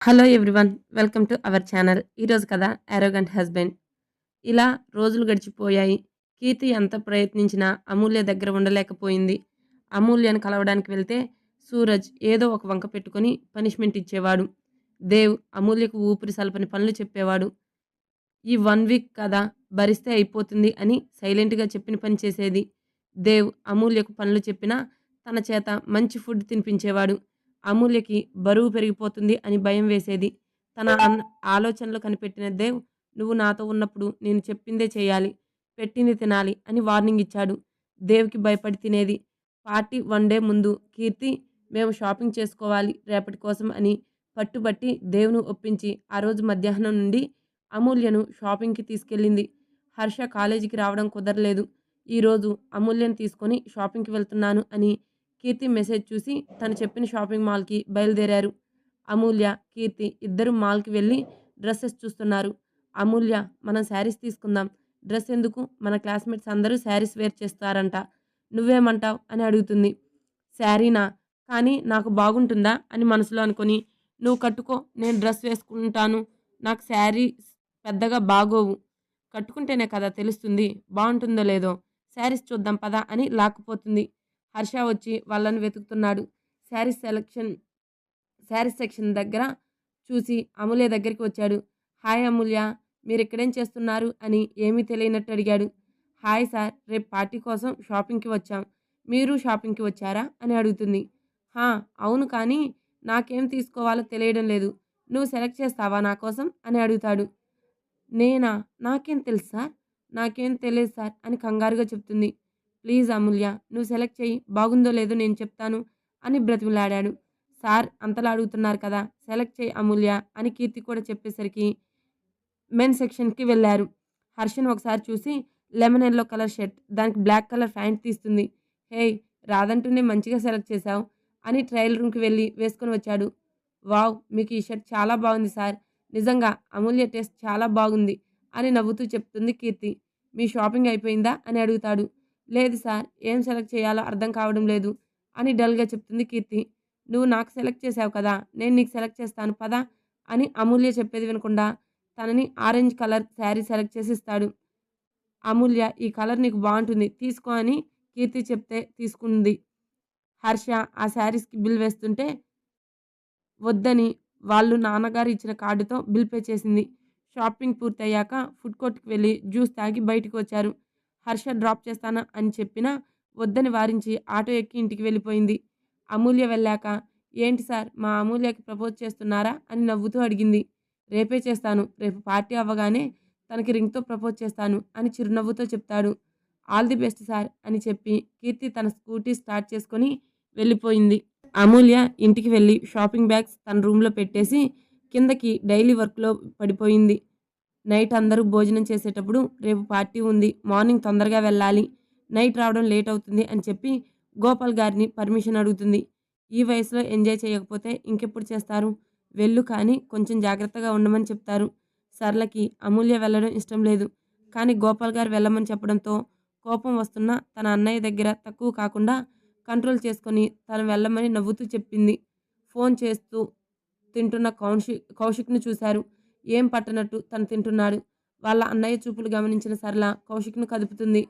Hello everyone. Welcome to our channel. ఈరోజు కథ 'arrogant husband'. ఇలా రోజులు గడిచిపోయాయి. కీర్తి ఎంత ప్రయత్నించినా అమూల్య దగ్గర ఉండలేకపోయింది. అమూల్యను కలవడానికి వెళ్తే సూరజ్ ఏదో ఒక వంక పెట్టుకొని పనిష్మెంట్ ఇచ్చేవాడు. దేవ్ అమూల్యకు ఊపిరి సలపని పనులు చెప్పేవాడు. ఈ 1 వీక్ కదా భరిస్తే అయిపోతుంది అని సైలెంట్‌గా చెప్పిన పని చేసేది. దేవ్ అమూల్యకు పనులు చెప్పినా తన చేత మంచి ఫుడ్ తినిపించేవాడు. అమూల్యకి బరువు పెరిగిపోతుంది అని భయం వేసేది. తన ఆలోచనలు కనిపెట్టిన దేవ్, "నువ్వు నాతో ఉన్నప్పుడు నేను చెప్పిందే చేయాలి, పెట్టింది తినాలి" అని వార్నింగ్ ఇచ్చాడు. దేవ్‌కి భయపడి తినేది. పార్టీ 1 డే ముందు కీర్తి, "మేము షాపింగ్ చేసుకోవాలి రేపటి కోసం" అని పట్టుబట్టి దేవ్‌ను ఒప్పించి ఆ రోజు మధ్యాహ్నం నుండి అమూల్యను షాపింగ్‌కి తీసుకెళ్ళింది. హర్ష కాలేజీకి రావడం కుదరలేదు. ఈరోజు అమూల్యను తీసుకొని షాపింగ్‌కి వెళ్తున్నాను అని కీర్తి మెసేజ్ చూసి తను చెప్పిన షాపింగ్ మాల్‌కి బయలుదేరారు. అమూల్య, కీర్తి ఇద్దరు మాల్‌కి వెళ్ళి డ్రెసెస్ చూస్తున్నారు. అమూల్య, "మనం శారీస్ తీసుకుందాం. డ్రెస్ ఎందుకు? మన క్లాస్‌మేట్స్ అందరూ శారీస్ వేర్ చేస్తారంట. నువ్వేమంటావ్?" అని అడుగుతుంది. "శారీనా? కానీ నాకు బాగుంటుందా?" అని మనసులో అనుకొని, "నువ్వు కట్టుకో, నేను డ్రెస్ వేసుకుంటాను. నాకు శారీస్ పెద్దగా బాగోవు. కట్టుకుంటేనే కదా తెలుస్తుంది బావుంటుందో లేదో. శారీస్ చూద్దాం పద" అని లాక్కుపోతుంది. హర్ష వచ్చి వాళ్ళని వెతుకుతున్నాడు. శారీస్ సెలక్షన్ శారీస్ సెక్షన్ దగ్గర చూసి అమూల్య దగ్గరికి వచ్చాడు. "హాయ్ అమూల్య, మీరిక్కడేం చేస్తున్నారు?" అని ఏమీ తెలియనట్టు అడిగాడు. "హాయ్ సార్, రేపు పార్టీ కోసం షాపింగ్‌కి వచ్చాం. మీరు షాపింగ్‌కి వచ్చారా?" అని అడుగుతుంది. "హా! అవును, కానీ నాకేం తీసుకోవాలో తెలియడం లేదు. నువ్వు సెలెక్ట్ చేస్తావా నా కోసం?" అని అడుగుతాడు. "నేనా? నాకేం తెలుసు సార్, నాకేం తెలీదు సార్" అని కంగారుగా చెప్తుంది. "ప్లీజ్ అమూల్య, నువ్వు సెలెక్ట్ చెయ్యి. బాగుందో లేదో నేను చెప్తాను" అని బ్రతిమిలాడాడు. "సార్ అంతలా అడుగుతున్నారు కదా, సెలెక్ట్ చెయ్యి అమూల్య" అని కీర్తి కూడా చెప్పేసరికి మెన్ సెక్షన్‌కి వెళ్లారు. హర్షను ఒకసారి చూసి లెమన్ యెల్లో కలర్ షర్ట్, దానికి బ్లాక్ కలర్ ప్యాంట్ తీస్తుంది. "హేయ్! రాదంటూనే మంచిగా సెలెక్ట్ చేశావు" అని ట్రయల్ రూమ్‌కి వెళ్లి వేసుకొని వచ్చాడు. "వావ్! మీకు ఈ షర్ట్ చాలా బాగుంది సార్. నిజంగా అమూల్య టేస్ట్ చాలా బాగుంది" అని నవ్వుతూ చెప్తుంది కీర్తి. "మీ షాపింగ్ అయిపోయిందా?" అని అడుగుతాడు. "లేదు సార్, ఏం సెలెక్ట్ చేయాలో అర్థం కావడం లేదు" అని డల్‌గా చెప్తుంది కీర్తి. "నువ్వు నాకు సెలెక్ట్ చేశావు కదా, నేను నీకు సెలెక్ట్ చేస్తాను పద" అని అమూల్య చెప్పేది వినకుండా తనని ఆరెంజ్ కలర్ శారీ సెలెక్ట్ చేసి ఇస్తాడు. "అమూల్య, ఈ కలర్ నీకు బావుంటుంది, తీసుకో" అని కీర్తి చెప్తే తీసుకుంది. హర్ష ఆ శారీస్‌కి బిల్ వేస్తుంటే వద్దని వాళ్ళు నాన్నగారు ఇచ్చిన కార్డుతో బిల్ పే చేసింది. షాపింగ్ పూర్తయ్యాక ఫుడ్ కోర్ట్‌కి వెళ్లి జ్యూస్ తాగి బయటికి వచ్చారు. హర్ష డ్రాప్ చేస్తాను అని చెప్పినా వద్దని వారించి ఆటో ఎక్కి ఇంటికి వెళ్ళిపోయింది. అమూల్య వెళ్ళాక, "ఏంటి సార్, మా అమూల్యకి ప్రపోజ్ చేస్తున్నారా?" అని నవ్వుతూ అడిగింది. "రేపే చేస్తాను. రేపు పార్టీ అవ్వగానే తనకి రింగ్‌తో ప్రపోజ్ చేస్తాను" అని చిరునవ్వుతో చెప్తాడు. "ఆల్ ది బెస్ట్ సార్" అని చెప్పి కీర్తి తన స్కూటీ స్టార్ట్ చేసుకొని వెళ్ళిపోయింది. అమూల్య ఇంటికి వెళ్ళి షాపింగ్ బ్యాగ్స్ తన రూమ్‌లో పెట్టేసి కిందకి డైలీ వర్క్‌లో పడిపోయింది. నైట్ అందరూ భోజనం చేసేటప్పుడు "రేపు పార్టీ ఉంది, మార్నింగ్ తొందరగా వెళ్ళాలి, నైట్ రావడం లేట్ అవుతుంది" అని చెప్పి గోపాల్ గారిని పర్మిషన్ అడుగుతుంది. "ఈ వయసులో ఎంజాయ్ చేయకపోతే ఇంకెప్పుడు చేస్తారు? వెళ్ళు, కానీ కొంచెం జాగ్రత్తగా ఉండమని" చెప్తారు. సరళకి అమూల్య వెళ్ళడం ఇష్టం లేదు. కానీ గోపాల్ గారు వెళ్ళమని చెప్పడంతో కోపం వస్తున్నా తన అన్నయ్య దగ్గర తక్కువ కాకుండా కంట్రోల్ చేసుకొని తను వెళ్ళమని నవ్వుతూ చెప్పింది. ఫోన్ చేస్తూ తింటున్న కౌశిక్‌ని చూశారు. ఏం పట్టనట్టు తను తింటున్నాడు. వాళ్ళ అన్నయ్య చూపులు గమనించిన సరళ కౌశిక్‌ను కదుపుతుంది.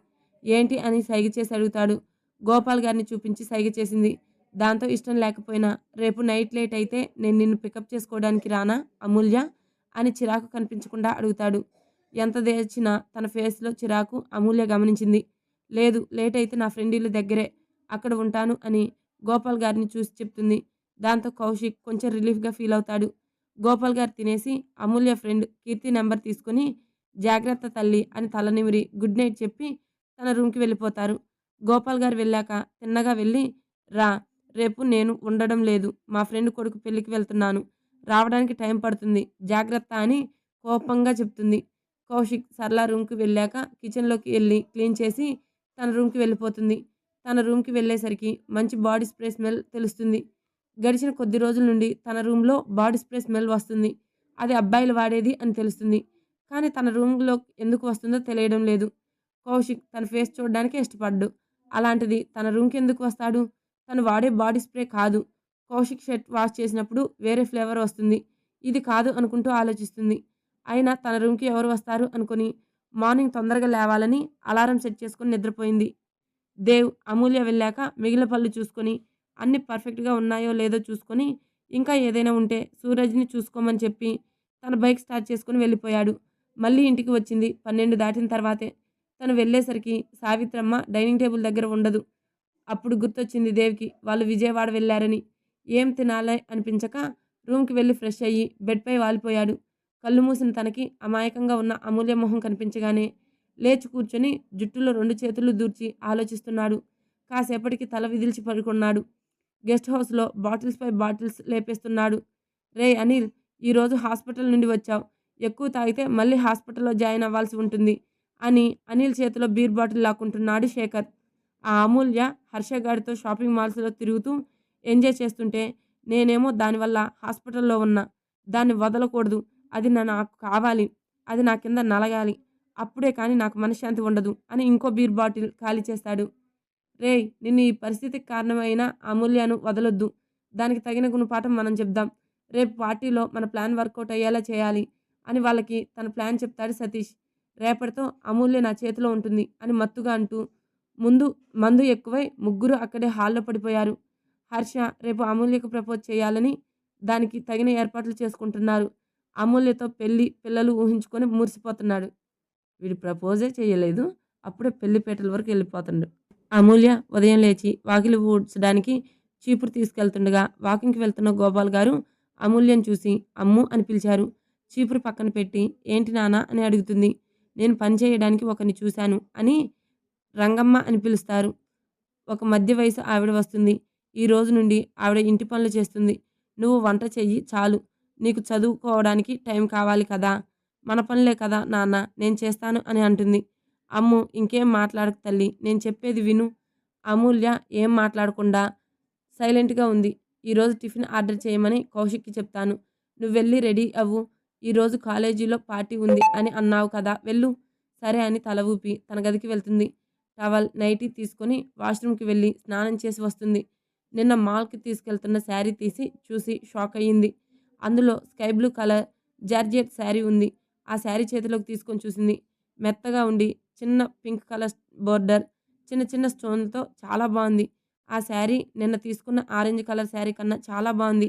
"ఏంటి?" అని సైగ చేసి అడుగుతాడు. గోపాల్ గారిని చూపించి సైగ చేసింది. దాంతో ఇష్టం లేకపోయినా, "రేపు నైట్ లేట్ అయితే నేను నిన్ను పికప్ చేసుకోవడానికి రానా అమూల్య?" అని చిరాకు కనిపించకుండా అడుగుతాడు. ఎంత దేచినా తన ఫేస్‌లో చిరాకు అమూల్య గమనించింది. "లేదు, లేట్ అయితే నా ఫ్రెండ్ ఇల్లు దగ్గరే, అక్కడ ఉంటాను" అని గోపాల్ గారిని చూసి చెప్తుంది. దాంతో కౌశిక్ కొంచెం రిలీఫ్‌గా ఫీల్ అవుతాడు. గోపాల్ గారు తినేసి అమూల్య ఫ్రెండ్ కీర్తి నంబర్ తీసుకొని "జాగ్రత్త తల్లి" అని తల నిమిరి గుడ్ నైట్ చెప్పి తన రూమ్‌కి వెళ్ళిపోతారు. గోపాల్ గారు వెళ్ళాక తిన్నగా వెళ్ళి, "రా, రేపు నేను ఉండడం లేదు. మా ఫ్రెండ్ కొడుకు పెళ్ళికి వెళ్తున్నాను. రావడానికి టైం పడుతుంది. జాగ్రత్త" అని కోపంగా చెప్తుంది. కౌశిక్ సరళ రూమ్‌కి వెళ్ళాక కిచెన్‌లోకి ఎళ్లి క్లీన్ చేసి తన రూమ్‌కి వెళ్ళిపోతుంది. తన రూమ్‌కి వెళ్ళేసరికి మంచి బాడీ స్ప్రే స్మెల్ తెలుస్తుంది. గడిచిన కొద్ది రోజుల నుండి తన రూమ్‌లో బాడీ స్ప్రే స్మెల్ వస్తుంది. అది అబ్బాయిలు వాడేది అని తెలుస్తుంది. కానీ తన రూమ్‌లో ఎందుకు వస్తుందో తెలియడం లేదు. కౌశిక్ తన ఫేస్ చూడడానికే ఇష్టపడడు. అలాంటిది తన రూమ్‌కి ఎందుకు వస్తాడు? తను వాడే బాడీ స్ప్రే కాదు. కౌశిక్ షర్ట్ వాష్ చేసినప్పుడు వేరే ఫ్లేవర్ వస్తుంది. ఇది కాదు అనుకుంటూ ఆలోచిస్తుంది. అయినా తన రూమ్‌కి ఎవరు వస్తారు అనుకుని మార్నింగ్ తొందరగా లేవాలని అలారం సెట్ చేసుకొని నిద్రపోయింది. దేవ్, అమూల్య వెళ్ళాక మిగిలిన పనులు చూసుకొని, అన్నీ పర్ఫెక్ట్‌గా ఉన్నాయో లేదో చూసుకొని, ఇంకా ఏదైనా ఉంటే సూరజ్‌ని చూసుకోమని చెప్పి, తన బైక్ స్టార్ట్ చేసుకొని వెళ్ళిపోయాడు. మళ్ళీ ఇంటికి వచ్చింది 12 దాటిన తర్వాతే. తను వెళ్ళేసరికి సావిత్రమ్మ డైనింగ్ టేబుల్ దగ్గర ఉండదు. అప్పుడు గుర్తొచ్చింది దేవ్‌కి వాళ్ళు విజయవాడ వెళ్లారని. ఏం తినాలి అనిపించక రూమ్‌కి వెళ్లి ఫ్రెష్ అయ్యి బెడ్‌పై వాలిపోయాడు. కళ్ళు మూసిన తనకి అమాయకంగా ఉన్న అమూల్య మొహం కనిపించగానే లేచి కూర్చొని జుట్టులో 2 చేతులు దూర్చి ఆలోచిస్తున్నాడు. కాసేపటికి తల విదిల్చి పడుకున్నాడు. గెస్ట్ హౌస్‌లో బాటిల్స్ పై బాటిల్స్ లేపేస్తున్నాడు. రేయ్ అనిల్! ఈరోజు హాస్పిటల్ నుండి వచ్చావు. ఎక్కువ తాగితే మళ్ళీ హాస్పిటల్‌లో జాయిన్ అవ్వాల్సి ఉంటుంది అని అనిల్ చేతిలో బీర్ బాటిల్ లాక్కుంటున్నాడు శేఖర్. ఆ అమూల్య హర్షగాడితో షాపింగ్ మాల్స్‌లో తిరుగుతూ ఎంజాయ్ చేస్తుంటే, నేనేమో దానివల్ల హాస్పిటల్‌లో ఉన్నా. దాన్ని వదలకూడదు. అది నాకు కావాలి. అది నా కింద నలగాలి. అప్పుడే కానీ నాకు మనశ్శాంతి ఉండదు అని ఇంకో బీర్ బాటిల్ ఖాళీ చేస్తాడు. రేయ్! నిన్ను ఈ పరిస్థితికి కారణమైన అమూల్యను వదలొద్దు. దానికి తగిన గుణపాఠం మనం చెప్దాం. రేపు పార్టీలో మన ప్లాన్ వర్కౌట్ అయ్యేలా చేయాలి అని వాళ్ళకి తన ప్లాన్ చెప్తాడు సతీష్. రేపటితో అమూల్య నా చేతిలో ఉంటుంది అని మత్తుగా అంటూ ముందు మందు ఎక్కువై ముగ్గురు అక్కడే హాల్‌లో పడిపోయారు. హర్ష రేపు అమూల్యకు ప్రపోజ్ చేయాలని దానికి తగిన ఏర్పాట్లు చేసుకుంటున్నారు. అమూల్యతో పెళ్లి, పిల్లలు ఊహించుకొని మురిసిపోతున్నాడు. వీడు ప్రపోజే చేయలేదు. అప్పుడే పెళ్లి పీటల వరకు ఎళ్ళిపోతుండు. అమూల్య ఉదయం లేచి వాకిలి ఊడ్చడానికి చీపురు తీసుకెళ్తుండగా వాకింగ్‌కి వెళ్తున్న గోపాల్ గారు అమూల్యను చూసి అమ్ము అని పిలిచారు. చీపురు పక్కన పెట్టి ఏంటి నాన్న అని అడుగుతుంది. నేను పని చేయడానికి ఒకరిని చూశాను అని రంగమ్మ అని పిలుస్తారు. ఒక మధ్య వయసు ఆవిడ వస్తుంది. ఈ రోజు నుండి ఆవిడ ఇంటి పనులు చేస్తుంది. నువ్వు వంట చెయ్యి చాలు. నీకు చదువుకోవడానికి టైం కావాలి కదా! మన పనులే కదా నాన్న నేను చేస్తాను అని అంటుంది. అమ్ము ఇంకేం మాట్లాడకు తల్లి. నేను చెప్పేది విను. అమూల్య ఏం మాట్లాడకుండా సైలెంట్‌గా ఉంది. ఈరోజు టిఫిన్ ఆర్డర్ చేయమని కౌశిక్‌కి చెప్తాను. నువ్వెళ్ళి రెడీ అవ్వు. ఈరోజు కాలేజీలో పార్టీ ఉంది అని అన్నావు కదా! వెళ్ళు. సరే అని తల ఊపి తన గదికి వెళ్తుంది. టవల్, నైటీ తీసుకొని వాష్‌రూమ్‌కి వెళ్లి స్నానం చేసి వస్తుంది. నిన్న మాల్‌కి తీసుకెళ్తున్న శారీ తీసి చూసి షాక్ అయ్యింది. అందులో sky blue colour georgette sari ఉంది. ఆ శారీ చేతిలోకి తీసుకొని చూసింది. మెత్తగా ఉండి చిన్న పింక్ కలర్ బోర్డర్, చిన్న చిన్న స్టోన్‌లతో చాలా బావుంది. ఆ శారీ నిన్న తీసుకున్న ఆరెంజ్ కలర్ శారీ కన్నా చాలా బావుంది.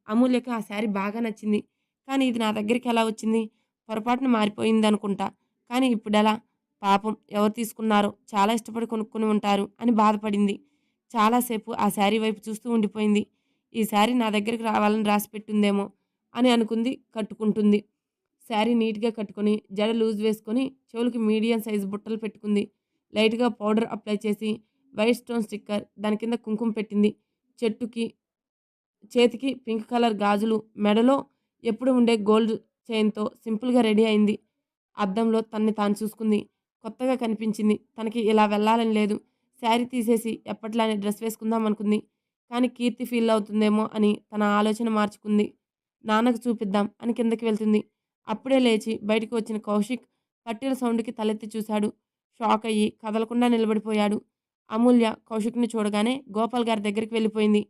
అమూల్యకి ఆ శారీ బాగా నచ్చింది. కానీ ఇది నా దగ్గరికి ఎలా వచ్చింది? పొరపాటున మారిపోయిందనుకుంటా. కానీ ఇప్పుడెలా? పాపం ఎవరు తీసుకున్నారో చాలా ఇష్టపడి కొనుక్కొని ఉంటారు అని బాధపడింది. చాలాసేపు ఆ శారీ వైపు చూస్తూ ఉండిపోయింది. ఈ శారీ నా దగ్గరికి రావాలని రాసిపెట్టుందేమో అని అనుకుంది. కట్టుకుంటుంది. శారీ నీట్‌గా కట్టుకొని, జడ లూజ్ వేసుకొని, చెవులకి మీడియం సైజ్ బుట్టలు పెట్టుకుంది. లైట్‌గా పౌడర్ అప్లై చేసి, వైట్ స్టోన్ స్టిక్కర్, దాని కింద కుంకుమ పెట్టింది. చెట్టుకి చేతికి పింక్ కలర్ గాజులు, మెడలో ఎప్పుడు ఉండే గోల్డ్ చైన్‌తో సింపుల్‌గా రెడీ అయింది. అద్దంలో తనని తాను చూసుకుంది. కొత్తగా కనిపించింది. తనకి ఇలా వెళ్ళాలని లేదు. శారీ తీసేసి ఎప్పట్లానే డ్రెస్ వేసుకుందాం అనుకుంది. కానీ కీర్తి ఫీల్ అవుతుందేమో అని తన ఆలోచన మార్చుకుంది. నాన్నకు చూపిద్దాం అని కిందకి వెళ్తుంది. అప్పుడే లేచి బయటికి వచ్చిన కౌశిక్ పట్టీల సౌండ్‌కి తలెత్తి చూశాడు. షాక్ అయ్యి కదలకుండా నిలబడిపోయాడు. అమూల్య కౌశిక్‌ని చూడగానే గోపాల్ గారి దగ్గరికి వెళ్ళిపోయింది.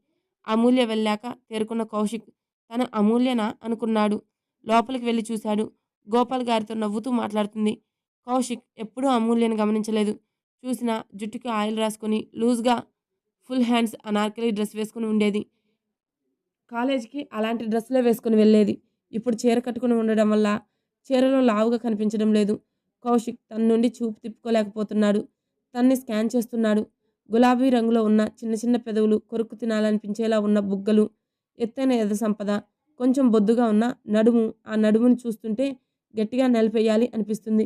అమూల్య వెళ్ళాక తేరుకున్న కౌశిక్ తను అమూల్యనా అనుకున్నాడు. లోపలికి వెళ్లి చూశాడు. గోపాల్ గారితో నవ్వుతూ మాట్లాడుతుంది. కౌశిక్ ఎప్పుడూ అమూల్యను గమనించలేదు. చూసినా జుట్టుకి ఆయిల్ రాసుకొని లూజ్‌గా ఫుల్ హ్యాండ్స్ అనార్కలి డ్రెస్ వేసుకొని ఉండేది. కాలేజీకి అలాంటి డ్రెస్సులే వేసుకొని వెళ్ళేది. ఇప్పుడు చీర కట్టుకొని ఉండడం వల్ల చీరలో లావుగా కనిపించడం లేదు. కౌశిక్ తన నుండి చూపు తిప్పుకోలేకపోతున్నాడు. తన్ని స్కాన్ చేస్తున్నాడు. గులాబీ రంగులో ఉన్న చిన్న చిన్న పెదవులు, కొరుక్కు తినాలనిపించేలా ఉన్న బుగ్గలు, ఎత్తైన ఎదసంపద, కొంచెం బొద్దుగా ఉన్న నడుము. ఆ నడుముని చూస్తుంటే గట్టిగా నలిపేయాలి అనిపిస్తుంది.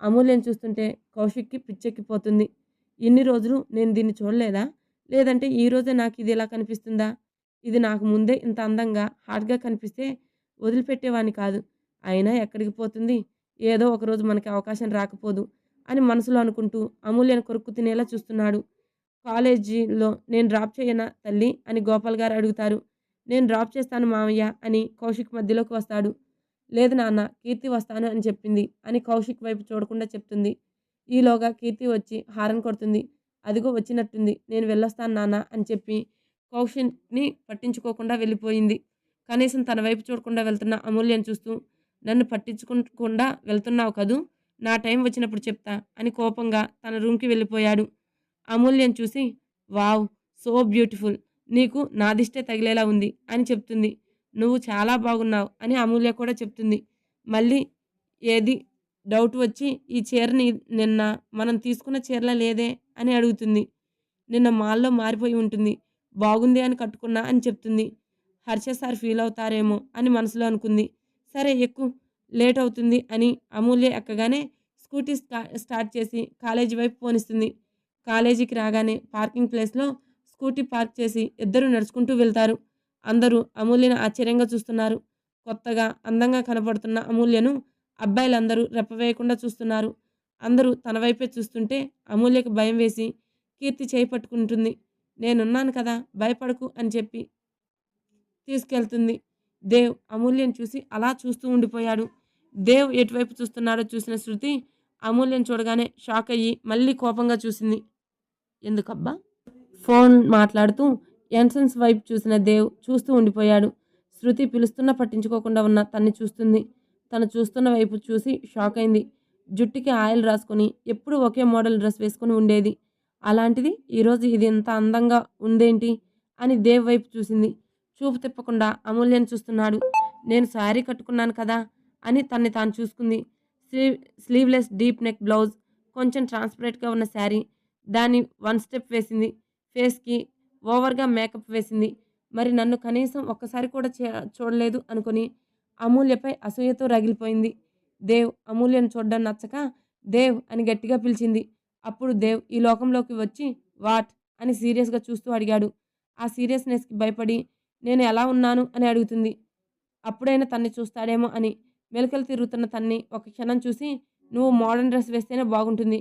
అమూల్యను చూస్తుంటే కౌశిక్‌కి పిచ్చెక్కిపోతుంది. ఇన్ని రోజులు నేను దీన్ని చూడలేదా? లేదంటే ఈరోజే నాకు ఇది ఇలా కనిపిస్తుందా? ఇది నాకు ముందే ఇంత అందంగా, హాట్‌గా కనిపిస్తే వదిలిపెట్టేవాడిని కాదు. అయినా ఎక్కడికి పోతుంది? ఏదో ఒకరోజు మనకి అవకాశం రాకపోదు అని మనసులో అనుకుంటూ అమూల్యను కొరుక్కు తినేలా చూస్తున్నాడు. కాలేజీలో నేను డ్రాప్ చేయనా తల్లి అని గోపాల్ గారు అడుగుతారు. నేను డ్రాప్ చేస్తాను మావయ్య అని కౌశిక్ మధ్యలోకి వస్తాడు. లేదు నాన్న కీర్తి వస్తాను అని చెప్పింది అని కౌశిక్ వైపు చూడకుండా చెప్తుంది. ఈలోగా కీర్తి వచ్చి హారన్ కొడుతుంది. అదిగో వచ్చినట్టుంది. నేను వెళ్ళొస్తాను నాన్న అని చెప్పి కౌశిక్‌ని పట్టించుకోకుండా వెళ్ళిపోయింది. కనీసం తన వైపు చూడకుండా వెళ్తున్న అమూల్యను చూస్తూ, నన్ను పట్టించుకోకుండా వెళ్తున్నావు కదూ! నా టైం వచ్చినప్పుడు చెప్తా అని కోపంగా తన రూమ్‌కి వెళ్ళిపోయాడు. అమూల్యను చూసి, వావ్! So beautiful. నీకు నా దిష్టే తగిలేలా ఉంది అని చెప్తుంది. నువ్వు చాలా బాగున్నావు అని అమూల్య కూడా చెప్తుంది. మళ్ళీ ఏది డౌట్ వచ్చి ఈ చీరని నిన్న మనం తీసుకున్న చీరలా లేదే అని అడుగుతుంది. నిన్న మాల్‌లో మారిపోయి ఉంటుంది. బాగుంది అని కట్టుకున్నా అని చెప్తుంది. హర్ష సార్ ఫీల్ అవుతారేమో అని మనసులో అనుకుంది. సరే ఎక్కు, లేట్ అవుతుంది అని అమూల్య ఎక్కగానే స్కూటీ స్టార్ట్ చేసి కాలేజీ వైపు పోనిస్తుంది. కాలేజీకి రాగానే పార్కింగ్ ప్లేస్‌లో స్కూటీ పార్క్ చేసి ఇద్దరూ నడుచుకుంటూ వెళ్తారు. అందరూ అమూల్యను ఆశ్చర్యంగా చూస్తున్నారు. కొత్తగా, అందంగా కనపడుతున్న అమూల్యను అబ్బాయిలందరూ రెప్పవేయకుండా చూస్తున్నారు. అందరూ తన వైపే చూస్తుంటే అమూల్యకు భయం వేసి కీర్తి చేయి పట్టుకుంటుంది. నేనున్నాను కదా, భయపడకు అని చెప్పి తీసుకెళ్తుంది. దేవ్ అమూల్యను చూసి అలా చూస్తూ ఉండిపోయాడు. దేవ్ ఎటువైపు చూస్తున్నాడో చూసిన శృతి అమూల్యను చూడగానే షాక్ అయ్యి మళ్ళీ కోపంగా చూసింది. ఎందుకబ్బా? ఫోన్ మాట్లాడుతూ ఎంట్రన్స్ వైపు చూసిన దేవ్ చూస్తూ ఉండిపోయాడు. శృతి పిలుస్తున్నా పట్టించుకోకుండా ఉన్న తన్ని చూస్తుంది. తను చూస్తున్న వైపు చూసి షాక్ అయింది. జుట్టుకి ఆయిల్ రాసుకొని ఎప్పుడూ ఒకే మోడల్ డ్రెస్ వేసుకొని ఉండేది. అలాంటిది ఈరోజు ఇది ఇంత అందంగా ఉందేంటి అని దేవ్ వైపు చూసింది. చూపు తిప్పకుండా అమూల్యను చూస్తున్నాడు. నేను శారీ కట్టుకున్నాను కదా అని తన్ని తాను చూసుకుంది. స్లీవ్లెస్ డీప్ నెక్ బ్లౌజ్, కొంచెం ట్రాన్స్పరెంట్గా ఉన్న శారీ, దాన్ని వన్ స్టెప్ వేసింది. ఫేస్‌కి ఓవర్‌గా మేకప్ వేసింది. మరి నన్ను కనీసం ఒక్కసారి కూడా చూడలేదు అనుకుని అమూల్యపై అసూయతో రగిలిపోయింది. దేవ్ అమూల్యను చూడడం నచ్చక దేవ్ అని గట్టిగా పిలిచింది. అప్పుడు దేవ్ ఈ లోకంలోకి వచ్చి వాట్ అని సీరియస్‌గా చూస్తూ అడిగాడు. ఆ సీరియస్‌నెస్‌కి భయపడి నేను ఎలా ఉన్నాను అని అడుగుతుంది. అప్పుడైనా తన్ని చూస్తాడేమో అని. మెలికలు తిరుగుతున్న తన్ని ఒక క్షణం చూసి నువ్వు మోడర్న్ డ్రెస్ వేస్తేనే బాగుంటుంది.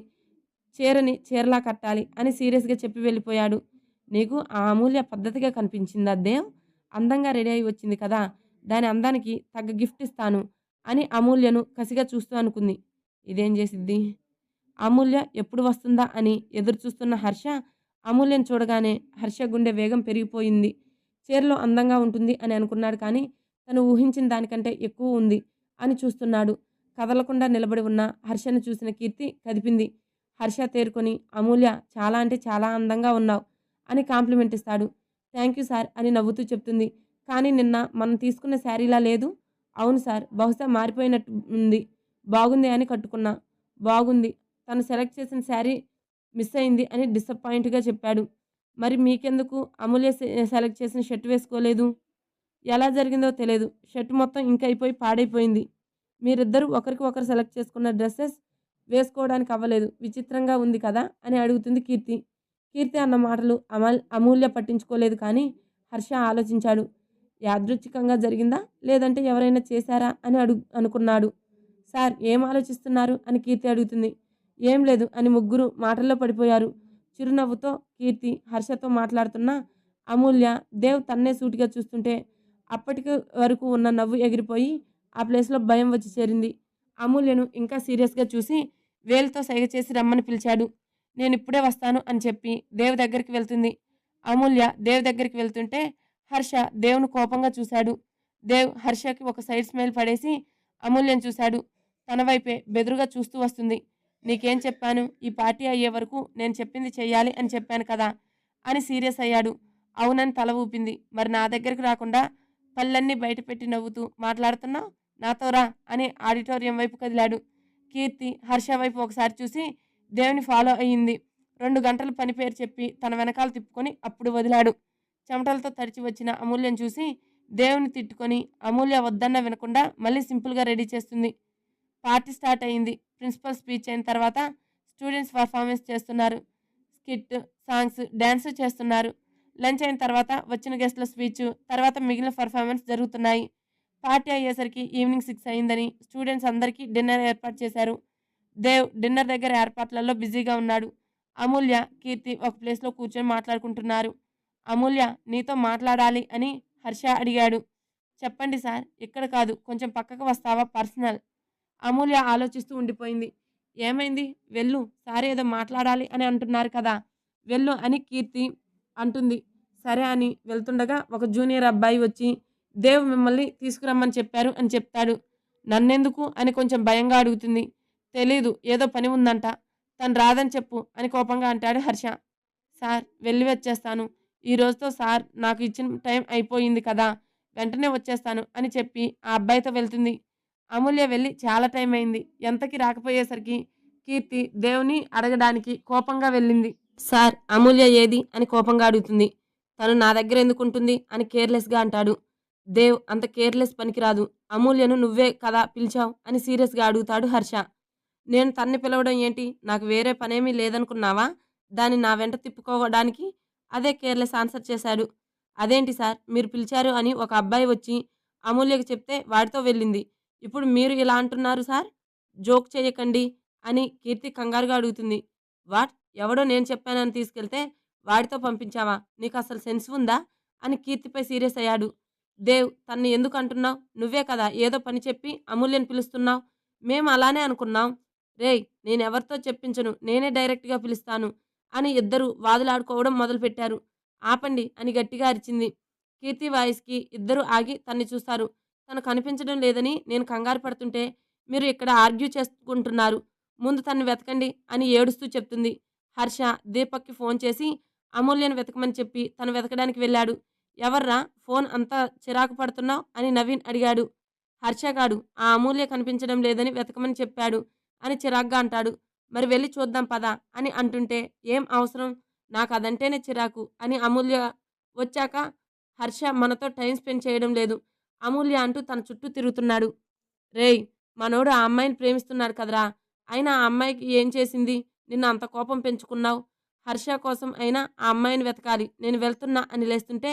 చీరని చీరలా కట్టాలి అని సీరియస్‌గా చెప్పి వెళ్ళిపోయాడు. నీకు ఆ అమూల్య పద్ధతిగా కనిపించిందా దేవ్? అందంగా రెడీ అయి వచ్చింది కదా! దాని అందానికి తగ్గ గిఫ్ట్ ఇస్తాను అని అమూల్యను కసిగా చూస్తూ అనుకుంది. ఇదేం చేసిద్ది? అమూల్య ఎప్పుడు వస్తుందా అని ఎదురు చూస్తున్న హర్ష అమూల్యను చూడగానే హర్ష గుండె వేగం పెరిగిపోయింది. చీరలో అందంగా ఉంటుంది అని అనుకున్నాడు కానీ తను ఊహించిన దానికంటే ఎక్కువ ఉంది అని చూస్తున్నాడు. కదలకుండా నిలబడి ఉన్న హర్షను చూసిన కీర్తి కదిపింది. హర్ష తేరుకొని అమూల్య చాలా అంటే చాలా అందంగా ఉన్నావు అని కాంప్లిమెంట్ ఇస్తాడు. థ్యాంక్ యూ సార్ అని నవ్వుతూ చెప్తుంది. కానీ నిన్న మనం తీసుకున్న శారీలా లేదు. అవును సార్, బహుశా మారిపోయినట్టు ఉంది. బాగుంది అని కట్టుకున్నా. బాగుంది. తను సెలెక్ట్ చేసిన శారీ మిస్ అయింది అని డిసప్పాయింట్‌గా చెప్పాడు. మరి మీకెందుకు అమూల్య సెలెక్ట్ చేసిన షర్ట్ వేసుకోలేదు? ఎలా జరిగిందో తెలియదు. షర్ట్ మొత్తం ఇంక్ అయిపోయి పాడైపోయింది. మీరిద్దరూ ఒకరికి ఒకరు సెలెక్ట్ చేసుకున్న డ్రెసెస్ వేసుకోవడానికి అవ్వలేదు. విచిత్రంగా ఉంది కదా అని అడుగుతుంది కీర్తి. కీర్తి అన్న మాటలు అమూల్య పట్టించుకోలేదు కానీ హర్ష ఆలోచించాడు. యాదృచ్ఛికంగా జరిగిందా? లేదంటే ఎవరైనా చేశారా అని అనుకున్నాడు. సార్ ఏం ఆలోచిస్తున్నారు అని కీర్తి అడుగుతుంది. ఏం లేదు అని ముగ్గురు మాటల్లో పడిపోయారు. చిరునవ్వుతో కీర్తి హర్షతో మాట్లాడుతున్న అమూల్య దేవ్ తన్నే సూటిగా చూస్తుంటే అప్పటికి వరకు ఉన్న నవ్వు ఎగిరిపోయి ఆ ప్లేస్‌లో భయం వచ్చి చేరింది. అమూల్యను ఇంకా సీరియస్‌గా చూసి వేలుతో సైగ చేసి రమ్మని పిలిచాడు. నేనిప్పుడే వస్తాను అని చెప్పి దేవ్ దగ్గరికి వెళ్తుంది. అమూల్య దేవ్ దగ్గరికి వెళ్తుంటే హర్ష దేవుని కోపంగా చూశాడు. దేవ్ హర్షకి ఒక సైడ్ స్మైల్ పడేసి అమూల్యను చూశాడు. తన వైపే బెదురుగా చూస్తూ వస్తుంది. నీకేం చెప్పాను? ఈ పార్టీ అయ్యే వరకు నేను చెప్పింది చెయ్యాలి అని చెప్పాను కదా అని సీరియస్ అయ్యాడు. అవునని తల ఊపింది. మరి నా దగ్గరికి రాకుండా పళ్ళన్నీ బయటపెట్టి నవ్వుతూ మాట్లాడుతున్నావు? నాతో రా అని ఆడిటోరియం వైపు కదిలాడు. కీర్తి హర్ష వైపు ఒకసారి చూసి దేవుని ఫాలో అయ్యింది. 2 గంటలు పని పేరు చెప్పి తన వెనకాల తిప్పుకొని అప్పుడు వదిలాడు. చెమటలతో తడిచి వచ్చిన అమూల్యను చూసి దేవుని తిట్టుకొని అమూల్య వద్దన్న వినకుండా మళ్ళీ సింపుల్‌గా రెడీ చేస్తుంది. పార్టీ స్టార్ట్ అయింది. ప్రిన్సిపల్ స్పీచ్ అయిన తర్వాత స్టూడెంట్స్ పర్ఫార్మెన్స్ చేస్తున్నారు. స్కిట్, సాంగ్స్, డాన్స్ చేస్తున్నారు. లంచ్ అయిన తర్వాత వచ్చిన గెస్ట్‌ల స్పీచ్, తర్వాత మిగిలిన పర్ఫార్మెన్స్ జరుగుతున్నాయి. పార్టీ అయ్యేసరికి ఈవినింగ్ 6 అయిందని స్టూడెంట్స్ అందరికీ డిన్నర్ ఏర్పాటు చేశారు. దేవ్ డిన్నర్ దగ్గర ఏర్పాట్లలో బిజీగా ఉన్నాడు. అమూల్య, కీర్తి ఒక ప్లేస్‌లో కూర్చొని మాట్లాడుకుంటున్నారు. అమూల్య నీతో మాట్లాడాలి అని హర్ష అడిగాడు. చెప్పండి సార్, ఇక్కడ కాదు, కొంచెం పక్కకు వస్తావా, పర్సనల్. అమూల్య ఆలోచిస్తూ ఉండిపోయింది. ఏమైంది? వెళ్ళు, సార్ ఏదో మాట్లాడాలి అని అంటున్నారు కదా, వెళ్ళు అని కీర్తి అంటుంది. సరే అని వెళ్తుండగా ఒక జూనియర్ అబ్బాయి వచ్చి దేవ్ మిమ్మల్ని తీసుకురమ్మని చెప్పారు అని చెప్తాడు. నన్నెందుకు అని కొంచెం భయంగా అడుగుతుంది. తెలీదు ఏదో పని ఉందంట. తను రాదని చెప్పు అని కోపంగా అంటాడు హర్ష. సార్ వెళ్ళి వచ్చేస్తాను. ఈ రోజుతో సార్ నాకు ఇచ్చిన టైం అయిపోయింది కదా! వెంటనే వచ్చేస్తాను అని చెప్పి ఆ అబ్బాయితో వెళ్తుంది. అమూల్య వెళ్ళి చాలా టైం అయింది. ఎంతకి రాకపోయేసరికి కీర్తి దేవుని అడగడానికి కోపంగా వెళ్ళింది. సార్ అమూల్య ఏది అని కోపంగా అడుగుతుంది. తను నా దగ్గర ఎందుకుంటుంది అని కేర్లెస్గా అంటాడు. దేవ్ అంత కేర్లెస్ పనికిరాదు. అమూల్యను నువ్వే కదా పిలిచావు అని సీరియస్గా అడుగుతాడు హర్ష. నేను తన్ని పిలవడం ఏంటి? నాకు వేరే పనేమీ లేదనుకున్నావా? దాన్ని నా వెంట తిప్పుకోవడానికి? అదే కేర్లెస్ ఆన్సర్ చేశాడు. అదేంటి సార్ మీరు పిలిచారు అని ఒక అబ్బాయి వచ్చి అమూల్యకి చెప్తే వాడితో వెళ్ళింది. ఇప్పుడు మీరు ఇలా అంటున్నారు సార్? జోక్ చేయకండి అని కీర్తి కంగారుగా అడుగుతుంది. వాట్? ఎవడో నేను చెప్పానని తీసుకెళ్తే వాడితో పంపించావా? నీకసలు సెన్స్ ఉందా? అని కీర్తిపై సీరియస్ అయ్యాడు. దేవ్ తన్ని ఎందుకు అంటున్నావు? నువ్వే కదా ఏదో పని చెప్పి అమూల్యని పిలుస్తున్నావు. మేము అలానే అనుకున్నాం. రేయ్ నేనెవరితో చెప్పించను. నేనే డైరెక్ట్‌గా పిలుస్తాను అని ఇద్దరు వాదులాడుకోవడం మొదలుపెట్టారు. ఆపండి అని గట్టిగా అరిచింది. కీర్తి వాయిస్‌కి ఇద్దరు ఆగి తన్ని చూస్తారు. తను కనిపించడం లేదని నేను కంగారు పడుతుంటే మీరు ఇక్కడ ఆర్గ్యూ చేసుకుంటున్నారు. ముందు తన్ని వెతకండి అని ఏడుస్తూ చెప్తుంది. హర్ష దీపక్‌కి ఫోన్ చేసి అమూల్యను వెతకమని చెప్పి తను వెతకడానికి వెళ్ళాడు. ఎవర్రా ఫోన్ అంత చిరాకు పడుతున్నావు అని నవీన్ అడిగాడు. హర్షగాడు ఆ అమూల్య కనిపించడం లేదని వెతకమని చెప్పాడు అని చిరాగ్గా అంటాడు. మరి వెళ్ళి చూద్దాం పద అని అంటుంటే ఏం అవసరం? నాకు అదంటేనే చిరాకు అని అమూల్య వచ్చాక హర్ష మనతో టైం స్పెండ్ చేయడం లేదు. అమూల్య అంటూ తన చుట్టూ తిరుగుతున్నాడు. రేయ్ మనోడు ఆ అమ్మాయిని ప్రేమిస్తున్నాడు కదరా! అయినా ఆ అమ్మాయికి ఏం చేసింది? నిన్ను అంత కోపం పెంచుకున్నావు? హర్ష కోసం అయినా ఆ అమ్మాయిని వెతకాలి. నేను వెళ్తున్నా అని లేస్తుంటే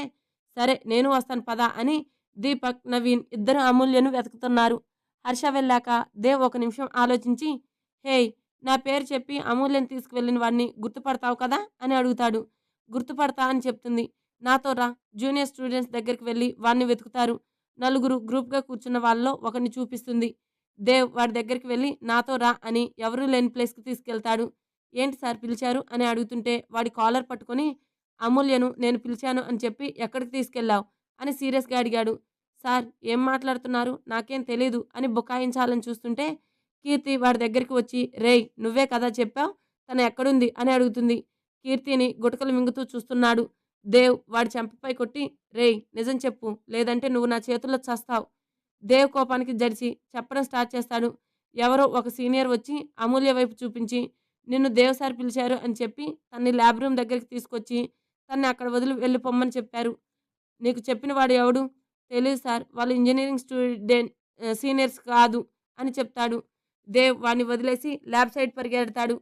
సరే నేను వస్తాను పద అని దీపక్, నవీన్ ఇద్దరు అమూల్యను వెతుకుతున్నారు. హర్ష వెళ్ళాక దేవ్ ఒక నిమిషం ఆలోచించి హేయ్ నా పేరు చెప్పి అమూల్యను తీసుకువెళ్ళిన వాడిని గుర్తుపడతావు కదా అని అడుగుతాడు. గుర్తుపడతా అని చెప్తుంది. నాతో రా జూనియర్ స్టూడెంట్స్ దగ్గరికి వెళ్ళి వాడిని వెతుకుతారు. నలుగురు గ్రూప్‌గా కూర్చున్న వాళ్ళలో ఒకరిని చూపిస్తుంది. దేవ్ వాడి దగ్గరికి వెళ్ళి నాతో రా అని ఎవరూ లేని ప్లేస్‌కి తీసుకెళ్తాడు. ఏంటి సార్ పిలిచారు అని అడుగుతుంటే వాడి కాలర్ పట్టుకొని అమూల్యను నేను పిలిచాను అని చెప్పి ఎక్కడికి తీసుకెళ్ళావు అని సీరియస్‌గా అడిగాడు. సార్ ఏం మాట్లాడుతున్నారు? నాకేం తెలీదు అని బుకాయించాలని చూస్తుంటే కీర్తి వాడి దగ్గరికి వచ్చి రేయ్ నువ్వే కదా చెప్పావు తను ఎక్కడుంది అని అడుగుతుంది. కీర్తిని గుటకలు మింగుతూ చూస్తున్నాడు. దేవ్ వాడి చెంపపై కొట్టి రేయ్ నిజం చెప్పు లేదంటే నువ్వు నా చేతుల్లో చస్తావు. దేవ్ కోపానికి జడిసి చెప్పడం స్టార్ట్ చేస్తాడు. ఎవరో ఒక సీనియర్ వచ్చి అమూల్య వైపు చూపించి నిన్ను దేవ్ సార్ పిలిచారు అని చెప్పి తన్ని ల్యాబ్ రూమ్ దగ్గరికి తీసుకొచ్చి తన్ని అక్కడ వదిలి వెళ్ళిపొమ్మని చెప్పారు. నీకు చెప్పిన వాడు ఎవడు? తెలీదు సార్. వాళ్ళు ఇంజినీరింగ్ సీనియర్స్ కాదు అని చెప్తాడు. దేవ్ వాడిని వదిలేసి ల్యాబ్ సైడ్ పరిగెడతాడు.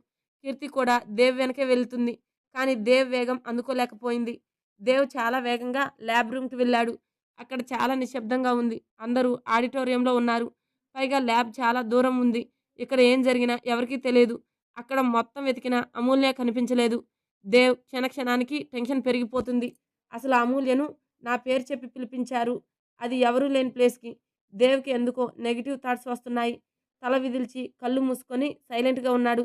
కీర్తి కూడా దేవ్ వెనకే వెళ్తుంది. కానీ దేవ్ వేగం అందుకోలేకపోయింది. దేవ్ చాలా వేగంగా ల్యాబ్ రూమ్‌కి వెళ్ళాడు. అక్కడ చాలా నిశ్శబ్దంగా ఉంది. అందరూ ఆడిటోరియంలో ఉన్నారు. పైగా ల్యాబ్ చాలా దూరం ఉంది. ఇక్కడ ఏం జరిగినా ఎవరికీ తెలీదు. అక్కడ మొత్తం వెతికినా అమూల్య కనిపించలేదు. దేవ్ క్షణక్షణానికి టెన్షన్ పెరిగిపోతుంది. అసలు అమూల్యను నా పేరు చెప్పి పిలిపించారు. అది ఎవరూ లేని ప్లేస్‌కి. దేవ్‌కి ఎందుకో నెగెటివ్ థాట్స్ వస్తున్నాయి. తల విదిల్చి కళ్ళు మూసుకొని సైలెంట్‌గా ఉన్నాడు.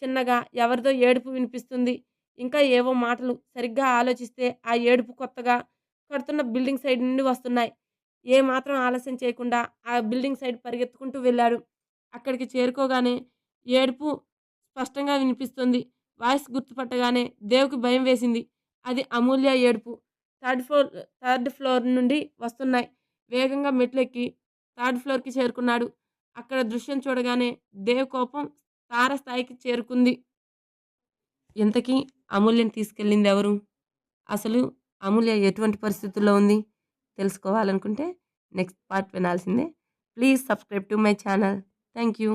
చిన్నగా ఎవరిదో ఏడుపు వినిపిస్తుంది. ఇంకా ఏవో మాటలు. సరిగ్గా ఆలోచిస్తే ఆ ఏడుపు కొత్తగా కడుతున్న బిల్డింగ్ సైడ్ నుండి వస్తున్నాయి. ఏమాత్రం ఆలస్యం చేయకుండా ఆ బిల్డింగ్ సైడ్ పరిగెత్తుకుంటూ వెళ్ళాడు. అక్కడికి చేరుకోగానే ఏడుపు స్పష్టంగా వినిపిస్తుంది. వాయిస్ గుర్తుపట్టగానే దేవ్‌కి భయం వేసింది. అది అమూల్య ఏడుపు. థర్డ్ ఫ్లోర్ నుండి వస్తున్నాయి. వేగంగా మెట్లెక్కి థర్డ్ ఫ్లోర్‌కి చేరుకున్నాడు. అక్కడ దృశ్యం చూడగానే దేవ్ కోపం తారస్థాయికి చేరుకుంది. ఇంతకీ అమూల్యని తీసుకెళ్ళిందెవరు? అసలు అమూల్య ఎటువంటి పరిస్థితుల్లో ఉంది? తెలుసుకోవాలనుకుంటే నెక్స్ట్ పార్ట్ వినాల్సిందే. Please subscribe to my channel. Thank you.